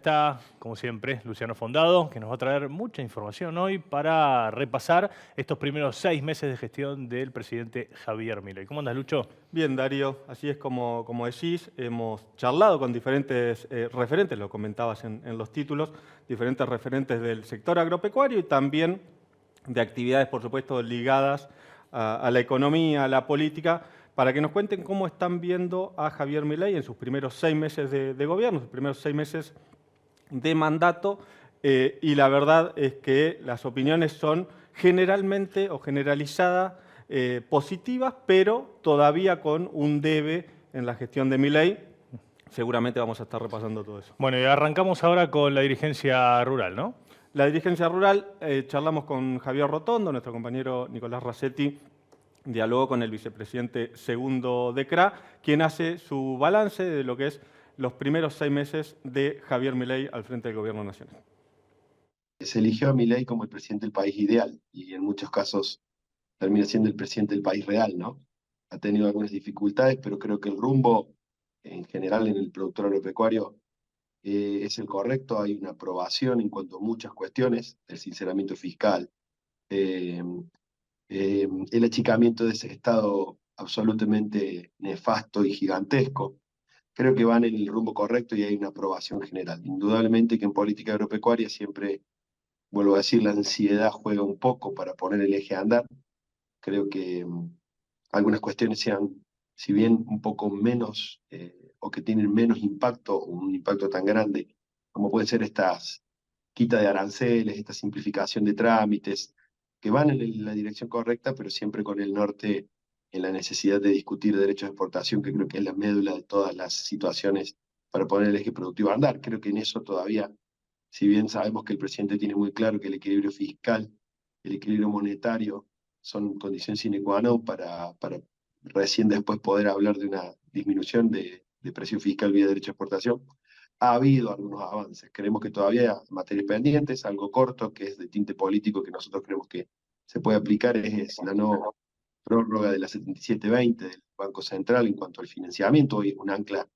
está, como siempre, Luciano Fondado, que nos va a traer mucha información hoy para repasar estos primeros 6 meses de gestión del presidente Javier Milei. ¿Cómo andas, Lucho? Bien, Darío, así es como decís, hemos charlado con diferentes referentes, lo comentabas en los títulos, diferentes referentes del sector agropecuario y también de actividades, por supuesto, ligadas a la economía, a la política, para que nos cuenten cómo están viendo a Javier Milei en sus primeros 6 meses de gobierno, sus primeros 6 meses de mandato, y la verdad es que las opiniones son generalmente o generalizadas positivas, pero todavía con un debe en la gestión de Milei. Seguramente vamos a estar repasando todo eso. Bueno, y arrancamos ahora con la dirigencia rural, ¿no? La dirigencia rural, charlamos con Javier Rotondo, nuestro compañero Nicolás Racetti dialogó con el vicepresidente segundo de CRA, quien hace su balance de lo que es los primeros 6 meses de Javier Milei al frente del gobierno nacional. Se eligió a Milei como el presidente del país ideal y en muchos casos termina siendo el presidente del país real, ¿no? Ha tenido algunas dificultades, pero creo que el rumbo en general en el productor agropecuario es el correcto. Hay una aprobación en cuanto a muchas cuestiones, el sinceramiento fiscal, eh, el achicamiento de ese estado absolutamente nefasto y gigantesco. Creo que van en el rumbo correcto y hay una aprobación general. Indudablemente que en política agropecuaria siempre, vuelvo a decir, la ansiedad juega un poco para poner el eje a andar. Creo que algunas cuestiones sean, si bien un poco menos o que tienen menos impacto, o un impacto tan grande, como pueden ser estas quita de aranceles, esta simplificación de trámites, que van en la dirección correcta, pero siempre con el norte en la necesidad de discutir derechos de exportación, que creo que es la médula de todas las situaciones para poner el eje productivo a andar. Creo que en eso todavía, si bien sabemos que el presidente tiene muy claro que el equilibrio fiscal, el equilibrio monetario son condiciones sine qua non para recién después poder hablar de una disminución de presión fiscal vía derecho de exportación, ha habido algunos avances. Creemos que todavía hay materias pendientes, algo corto, que es de tinte político, que nosotros creemos que se puede aplicar, es la no prórroga de la 7720 del Banco Central en cuanto al financiamiento, hoy es un ancla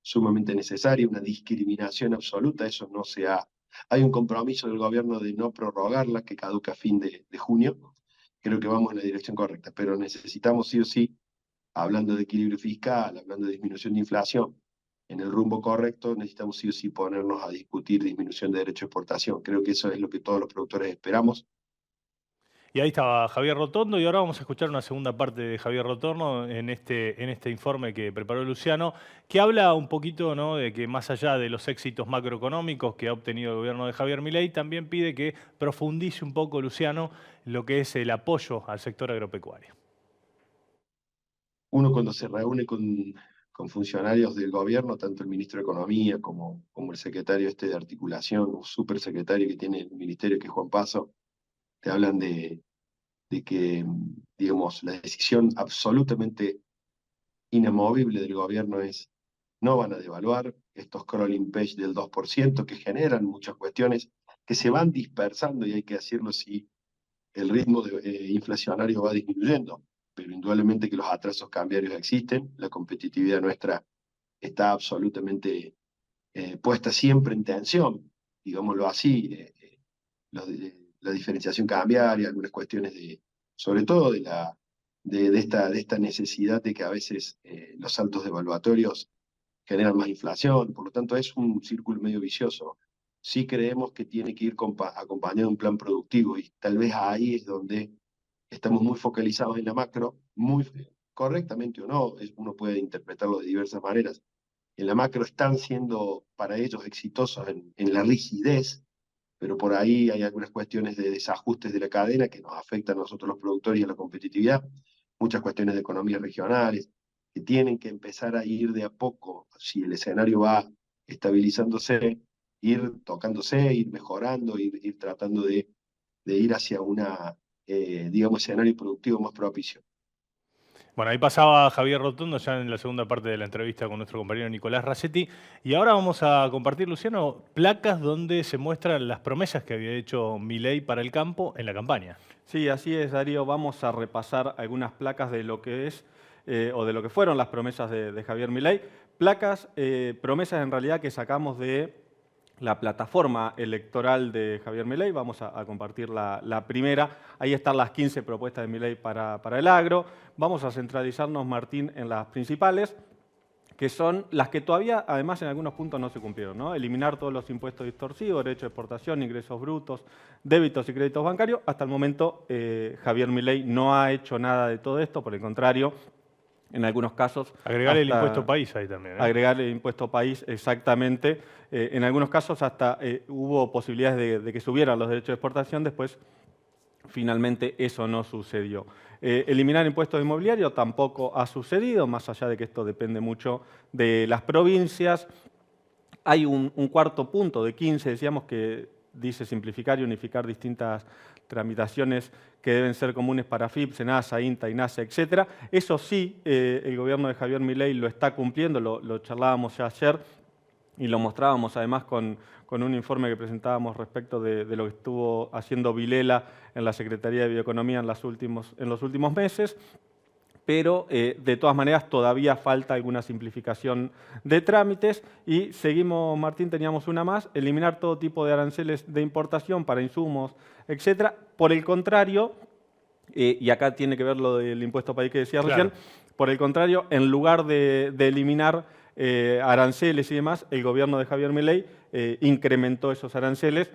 sumamente necesaria, una discriminación absoluta, eso no se ha... Hay un compromiso del gobierno de no prorrogarla, que caduca a fin de junio. Creo que vamos en la dirección correcta, pero necesitamos sí o sí, hablando de equilibrio fiscal, hablando de disminución de inflación, en el rumbo correcto, necesitamos sí o sí ponernos a discutir disminución de derecho de exportación. Creo que eso es lo que todos los productores esperamos. Y ahí estaba Javier Rotondo y ahora vamos a escuchar una segunda parte de Javier Rotondo en este informe que preparó Luciano, que habla un poquito, ¿no?, de que más allá de los éxitos macroeconómicos que ha obtenido el gobierno de Javier Milei, también pide que profundice un poco, Luciano, lo que es el apoyo al sector agropecuario. Uno cuando se reúne con funcionarios del gobierno, tanto el ministro de Economía como el secretario este de articulación, o supersecretario que tiene el ministerio, que es Juan Paso, te hablan de que, digamos, la decisión absolutamente inamovible del gobierno es no van a devaluar estos crawling page del 2% que generan muchas cuestiones que se van dispersando y hay que decirlo si el ritmo inflacionario va disminuyendo, pero indudablemente que los atrasos cambiarios existen, la competitividad nuestra está absolutamente puesta siempre en tensión, digámoslo así, la diferenciación cambiaria, algunas cuestiones sobre todo de esta necesidad de que a veces los saltos devaluatorios generan más inflación, por lo tanto es un círculo medio vicioso. Sí creemos que tiene que ir acompañado de un plan productivo y tal vez ahí es donde estamos muy focalizados en la macro, muy correctamente o no, uno puede interpretarlo de diversas maneras. En la macro están siendo para ellos exitosos en la rigidez, pero por ahí hay algunas cuestiones de desajustes de la cadena que nos afectan a nosotros los productores y a la competitividad, muchas cuestiones de economías regionales, que tienen que empezar a ir de a poco, si el escenario va estabilizándose, ir tocándose, ir mejorando, ir tratando de ir hacia una, digamos, escenario productivo más propicio. Bueno, ahí pasaba Javier Rotondo ya en la segunda parte de la entrevista con nuestro compañero Nicolás Racetti. Y ahora vamos a compartir, Luciano, placas donde se muestran las promesas que había hecho Milei para el campo en la campaña. Sí, así es, Darío. Vamos a repasar algunas placas de lo que es o de lo que fueron las promesas de Javier Milei. Placas, promesas en realidad que sacamos de la plataforma electoral de Javier Milei. Vamos a compartir la primera. Ahí están las 15 propuestas de Milei para el agro. Vamos a centralizarnos, Martín, en las principales, que son las que todavía, además, en algunos puntos no se cumplieron, ¿no? Eliminar todos los impuestos distorsivos, derecho de exportación, ingresos brutos, débitos y créditos bancarios. Hasta el momento, Javier Milei no ha hecho nada de todo esto, por el contrario, en algunos casos... Agregar el impuesto país ahí también. Agregar el impuesto país, exactamente. En algunos casos hasta hubo posibilidades de que subieran los derechos de exportación, después finalmente eso no sucedió. Eliminar impuestos inmobiliarios tampoco ha sucedido, más allá de que esto depende mucho de las provincias. Hay un cuarto punto de 15, decíamos, que dice simplificar y unificar distintas tramitaciones que deben ser comunes para FIP, SENASA, INTA, INASA, etc. Eso sí, el gobierno de Javier Milei lo está cumpliendo, lo charlábamos ya ayer y lo mostrábamos además con un informe que presentábamos respecto de lo que estuvo haciendo Vilela en la Secretaría de Bioeconomía en los últimos meses. Pero de todas maneras todavía falta alguna simplificación de trámites. Y seguimos, Martín, teníamos una más: eliminar todo tipo de aranceles de importación para insumos, etc. Por el contrario, y acá tiene que ver lo del impuesto país que decías recién, por el contrario, en lugar de eliminar aranceles y demás, el gobierno de Javier Milei incrementó esos aranceles,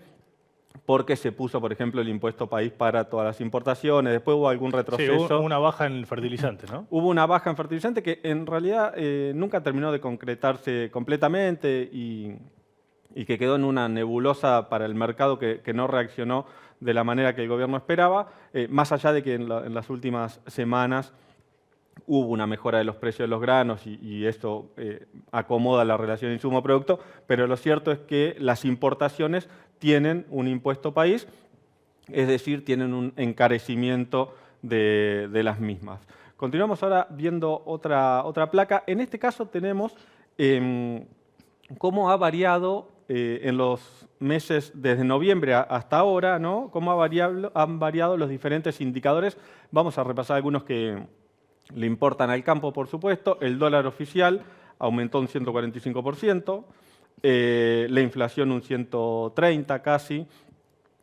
porque se puso, por ejemplo, el impuesto país para todas las importaciones. Después hubo algún retroceso. Sí, hubo una baja en fertilizantes, ¿no? Hubo una baja en fertilizantes que en realidad nunca terminó de concretarse completamente y que quedó en una nebulosa para el mercado que no reaccionó de la manera que el gobierno esperaba, más allá de que en las últimas semanas hubo una mejora de los precios de los granos y esto acomoda la relación insumo-producto, pero lo cierto es que las importaciones tienen un impuesto país, es decir, tienen un encarecimiento de las mismas. Continuamos ahora viendo otra placa. En este caso tenemos cómo ha variado en los meses desde noviembre hasta ahora, ¿no? Cómo han variado los diferentes indicadores. Vamos a repasar algunos que le importan al campo, por supuesto. El dólar oficial aumentó un 145%, la inflación un 130% casi.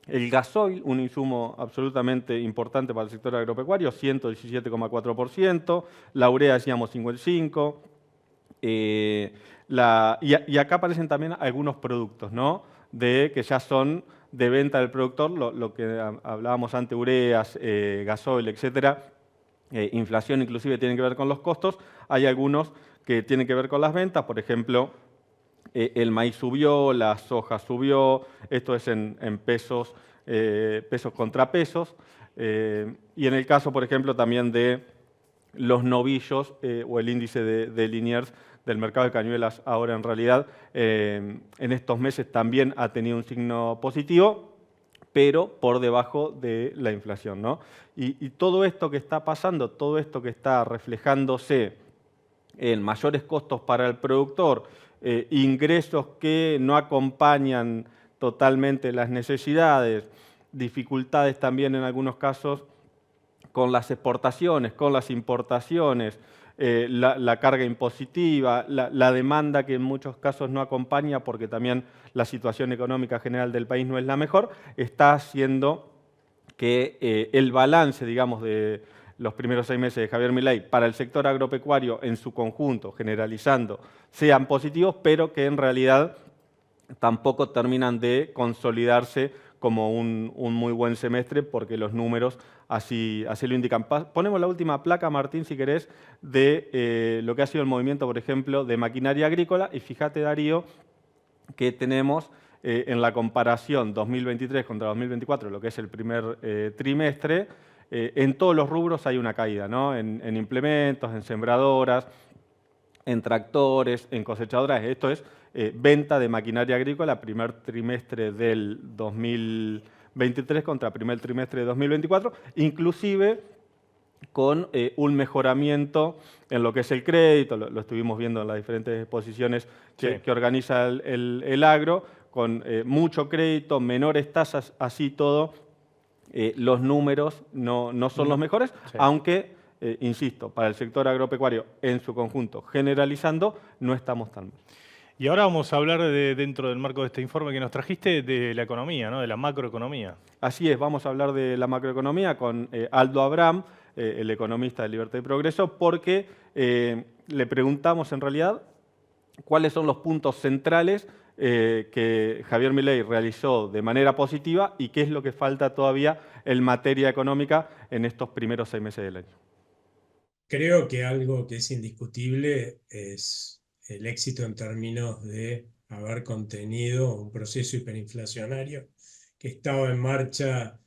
El gasoil, un insumo absolutamente importante para el sector agropecuario, 117,4%. La urea, decíamos, 55%. Y acá aparecen también algunos productos, ¿no? Que ya son de venta del productor, lo que hablábamos antes, ureas, gasoil, etcétera. Inflación inclusive tiene que ver con los costos. Hay algunos que tienen que ver con las ventas, por ejemplo, el maíz subió, la soja subió, esto es en pesos, pesos contra pesos. Y en el caso, por ejemplo, también de los novillos o el índice de Liniers del mercado de cañuelas, ahora en realidad en estos meses también ha tenido un signo positivo, pero por debajo de la inflación, ¿no? Y todo esto que está pasando, todo esto que está reflejándose en mayores costos para el productor, ingresos que no acompañan totalmente las necesidades, dificultades también en algunos casos con las exportaciones, con las importaciones, la carga impositiva, la demanda que en muchos casos no acompaña porque también la situación económica general del país no es la mejor, está haciendo que el balance, digamos, de los primeros 6 meses de Javier Milei para el sector agropecuario en su conjunto, generalizando, sean positivos, pero que en realidad tampoco terminan de consolidarse como un muy buen semestre, porque los números así lo indican. Ponemos la última placa, Martín, si querés, de lo que ha sido el movimiento, por ejemplo, de maquinaria agrícola. Y fíjate, Darío, que tenemos en la comparación 2023 contra 2024, lo que es el primer trimestre, en todos los rubros hay una caída, ¿no? En implementos, en sembradoras, en tractores, en cosechadoras. Esto es venta de maquinaria agrícola, primer trimestre del 2023 contra primer trimestre de 2024, inclusive con un mejoramiento en lo que es el crédito, lo estuvimos viendo en las diferentes exposiciones que organiza el agro, con mucho crédito, menores tasas, así todo, los números no son los mejores, aunque, insisto, para el sector agropecuario en su conjunto, generalizando, no estamos tan mal. Y ahora vamos a hablar dentro del marco de este informe que nos trajiste, de la economía, ¿no? De la macroeconomía. Así es, vamos a hablar de la macroeconomía con Aldo Abraham, el economista de Libertad y Progreso, porque le preguntamos en realidad cuáles son los puntos centrales que Javier Milei realizó de manera positiva y qué es lo que falta todavía en materia económica en estos primeros 6 meses del año. Creo que algo que es indiscutible es el éxito en términos de haber contenido un proceso hiperinflacionario que estaba en marcha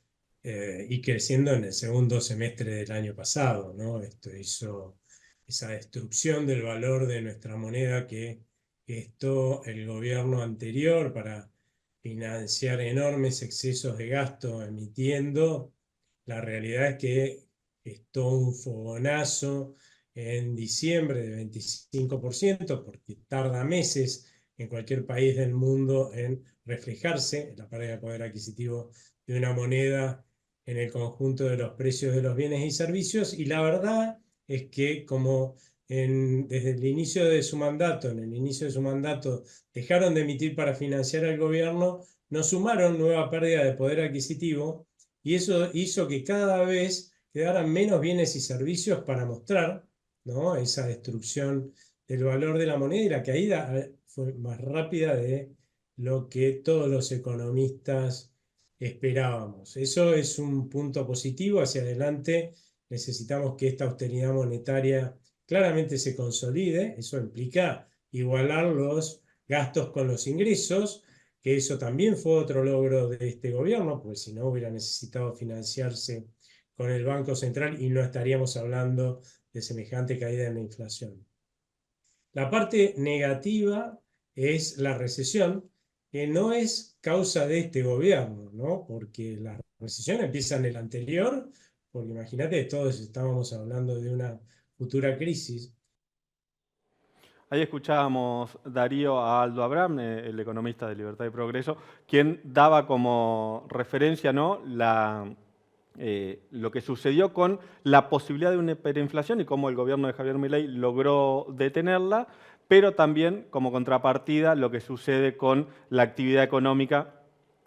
y creciendo en el segundo semestre del año pasado, ¿no? Esto hizo esa destrucción del valor de nuestra moneda que gestó el gobierno anterior para financiar enormes excesos de gasto emitiendo. La realidad es que gestó un fogonazo en diciembre de 25%, porque tarda meses en cualquier país del mundo en reflejarse la pérdida de poder adquisitivo de una moneda en el conjunto de los precios de los bienes y servicios. Y la verdad es que como desde el inicio de su mandato, en el inicio de su mandato, dejaron de emitir para financiar al gobierno, nos sumaron nueva pérdida de poder adquisitivo y eso hizo que cada vez quedaran menos bienes y servicios para mostrar, ¿no? Esa destrucción del valor de la moneda y la caída fue más rápida de lo que todos los economistas esperábamos. Eso es un punto positivo. Hacia adelante necesitamos que esta austeridad monetaria claramente se consolide. Eso implica igualar los gastos con los ingresos, que eso también fue otro logro de este gobierno, porque si no hubiera necesitado financiarse con el Banco Central y no estaríamos hablando de semejante caída en la inflación. La parte negativa es la recesión, que no es causa de este gobierno, ¿no? Porque la recesión empieza en el anterior, porque imagínate, todos estábamos hablando de una futura crisis. Ahí escuchábamos, Darío, a Aldo Abraham, el economista de Libertad y Progreso, quien daba como referencia, ¿no?, lo que sucedió con la posibilidad de una hiperinflación y cómo el gobierno de Javier Milei logró detenerla, pero también como contrapartida lo que sucede con la actividad económica,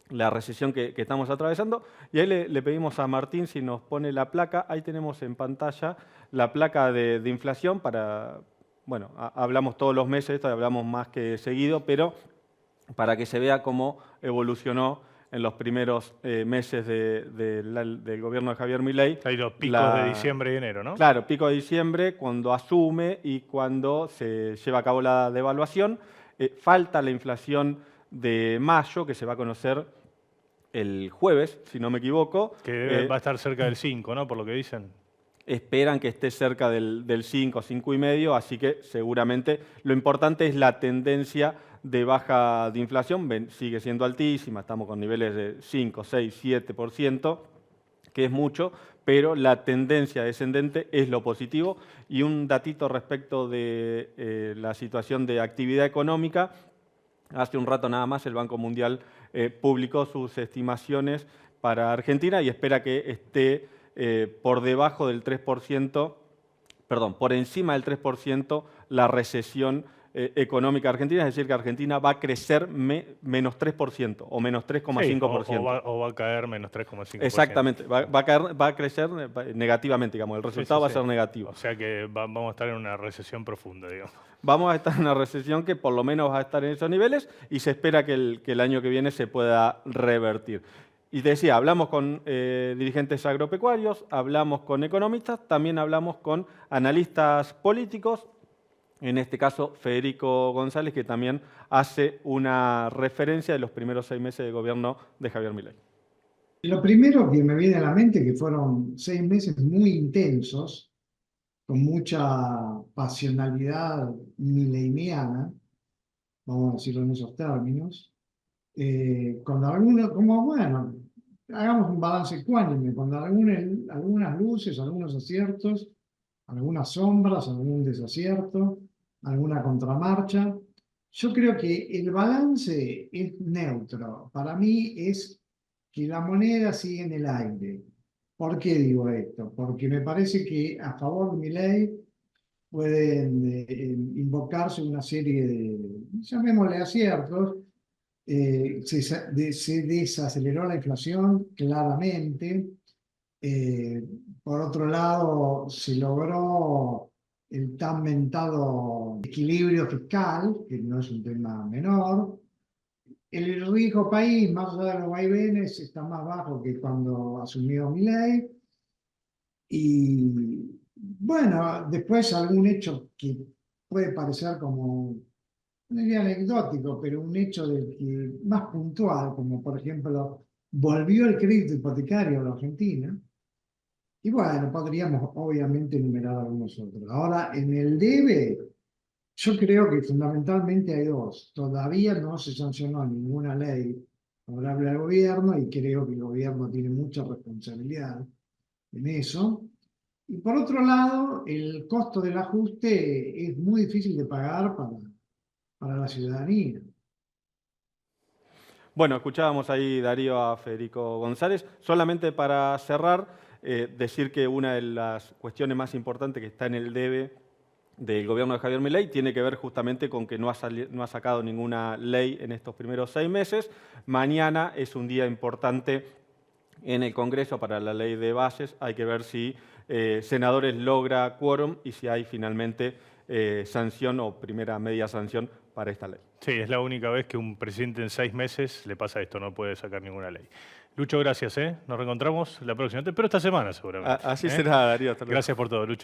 la recesión que estamos atravesando. Y ahí le pedimos a Martín si nos pone la placa. Ahí tenemos en pantalla la placa de inflación para... Bueno, hablamos todos los meses, esto hablamos más que seguido, pero para que se vea cómo evolucionó en los primeros meses del gobierno de Javier Milei. Hay los picos de diciembre y enero, ¿no? Claro, pico de diciembre, cuando asume y cuando se lleva a cabo la devaluación. Falta la inflación de mayo, que se va a conocer el jueves, si no me equivoco. Que va a estar cerca del 5, ¿no? Por lo que dicen. Esperan que esté cerca del 5, 5,5, así que seguramente lo importante es la tendencia de baja de inflación, sigue siendo altísima, estamos con niveles de 5, 6, 7%, que es mucho, pero la tendencia descendente es lo positivo. Y un datito respecto de la situación de actividad económica, hace un rato nada más el Banco Mundial publicó sus estimaciones para Argentina y espera que esté por debajo del 3%, perdón, por encima del 3% la recesión económica argentina, es decir, que Argentina va a crecer menos 3% o menos 3,5%. Sí, o va a caer menos 3,5%. Exactamente, va a crecer negativamente, digamos, el resultado va a ser negativo. O sea que vamos a estar en una recesión profunda, digamos. Vamos a estar en una recesión que por lo menos va a estar en esos niveles y se espera que el año que viene se pueda revertir. Y te decía, hablamos con dirigentes agropecuarios, hablamos con economistas, también hablamos con analistas políticos, en este caso Federico González, que también hace una referencia de los primeros 6 meses de gobierno de Javier Milei. Lo primero que me viene a la mente es que fueron 6 meses muy intensos, con mucha pasionalidad mileiniana, vamos a decirlo en esos términos, con algunos, como bueno, hagamos un balance ecuánime, con algunas luces, algunos aciertos, algunas sombras, algún desacierto, alguna contramarcha. Yo creo que el balance es neutro. Para mí es que la moneda sigue en el aire. ¿Por qué digo esto? Porque me parece que a favor de Milei pueden invocarse una serie de, llamémosle aciertos. Se desaceleró la inflación claramente. Por otro lado, se logró el tan mentado equilibrio fiscal, que no es un tema menor. El riesgo país, más allá de los vaivenes, está más bajo que cuando asumió Milei. Y bueno, después algún hecho que puede parecer como, no diría anecdótico, pero un hecho más puntual, como por ejemplo, volvió el crédito hipotecario a la Argentina. Y bueno, podríamos obviamente enumerar algunos otros. Ahora, en el debe, yo creo que fundamentalmente hay dos. Todavía no se sancionó ninguna ley favorable al gobierno y creo que el gobierno tiene mucha responsabilidad en eso. Y por otro lado, el costo del ajuste es muy difícil de pagar para la ciudadanía. Bueno, escuchábamos ahí, Darío, a Federico González. Solamente para cerrar, decir que una de las cuestiones más importantes que está en el debe del gobierno de Javier Milei tiene que ver justamente con que no ha sacado ninguna ley en estos primeros 6 meses. Mañana es un día importante en el Congreso para la ley de bases. Hay que ver si senadores logra quórum y si hay finalmente sanción o primera media sanción para esta ley. Sí, es la única vez que un presidente en 6 meses le pasa esto, no puede sacar ninguna ley. Lucho, gracias. Nos reencontramos la próxima, pero esta semana seguramente. Así será, Darío. Hasta luego. Gracias por todo, Lucho.